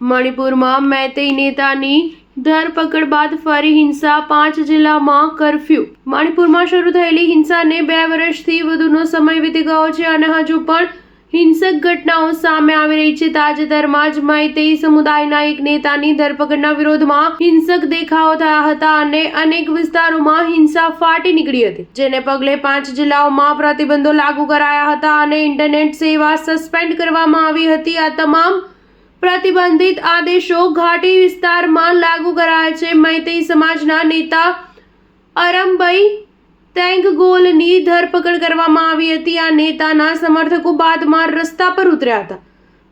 મણિપુરમાં મેતેઈ નેતાની ધરપકડ બાદ ફરી હિંસા, 5 જિલ્લામાં કર્ફ્યુ. મણિપુરમાં શરૂ થયેલી હિંસાને 2 વર્ષથી વધુનો સમય વીતી ગયો છે અને હજુ પણ હિંસક ઘટનાઓ સામે આવી રહી છે. તાજેતરમાં જ મેતેઈ સમુદાયના એક નેતાની ધરપકડના વિરોધમાં હિંસક દેખાવો થયા હતા અને અનેક વિસ્તારોમાં હિંસા ફાટી નીકળી હતી, જેને પગલે 5 જિલ્લાઓમાં પ્રતિબંધો લાગુ કરાયા હતા અને ઇન્ટરનેટ સેવા સસ્પેન્ડ કરવામાં આવી હતી. આ તમામ પ્રતિબંધિત આદેશો ઘાટી વિસ્તારમાં લાગુ કરાયા છે. મેતેઈ સમાજના નેતા અરમબઈ તેંગગોલની ધરપકડ કરવામાં આવી હતી. આ નેતાના સમર્થકો બાદમાં રસ્તા પર ઉતર્યા હતા.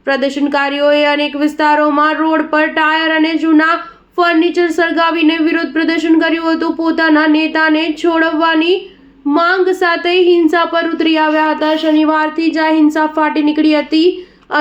પ્રદર્શનકારીઓએ અનેક વિસ્તારોમાં રોડ પર ટાયર અને જૂના ફર્નિચર સળગાવીને વિરોધ પ્રદર્શન કર્યું હતું. પોતાના નેતાને છોડવાની માંગ સાથે હિંસા પર ઉતરી આવ્યા હતા. શનિવારથી જ આ હિંસા ફાટી નીકળી હતી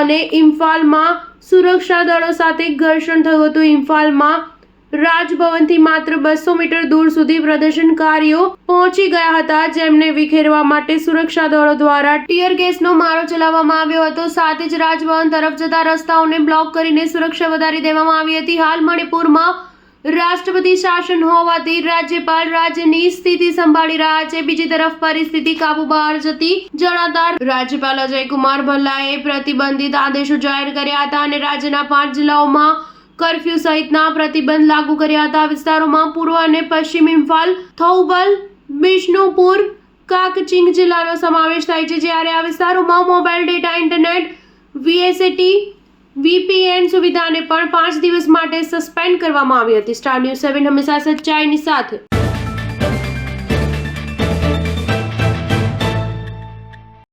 અને ઇમ્ફાલમાં સુરક્ષા દળો સાથે ઘર્ષણ થયું હતું. ઇમ્ફાલમાં રાજભવનથી માત્ર 200 મીટર દૂર સુધી પ્રદર્શનકારીઓ પહોંચી ગયા હતા, જેમને વિખેરવા માટે સુરક્ષા દળો દ્વારા ટીયર ગેસનો મારો ચલાવવામાં આવ્યો હતો. સાથે જ રાજભવન તરફ જતા રસ્તાઓને બ્લોક કરીને સુરક્ષા વધારી દેવામાં આવી હતી. હાલ મણિપુરમાં રાષ્ટ્રપતિ શાસન હોવાથી રાજ્યપાલ રાજ્યની સ્થિતિ સંભાળી રહ્યા છે. બીજી તરફ પરિસ્થિતિ કાબુ બહાર જતી જણાતા રાજ્યપાલ અજય કુમાર ભલ્લાએ પ્રતિબંધિત આદેશો જાહેર કર્યા હતા અને રાજ્યના 5 જિલ્લાઓમાં કર્ફ્યુ સહિતના પ્રતિબંધ લાગુ કર્યા હતા. વિસ્તારોમાં પૂર્વ અને પશ્ચિમ ઇમ્ફાલ, થૌબલ, બિષ્ણુપુર, કાકચિંગ જિલ્લાનો સમાવેશ થાય છે, જ્યારે આ વિસ્તારોમાં મોબાઈલ ડેટા, ઇન્ટરનેટ, વીએસએટી, વીપીએન સુવિધાને પણ 5 દિવસ માટે સસ્પેન્ડ કરવામાં આવી હતી. સ્ટાર ન્યૂઝ 7 હંમેશા સચ્ચાઈની સાથે.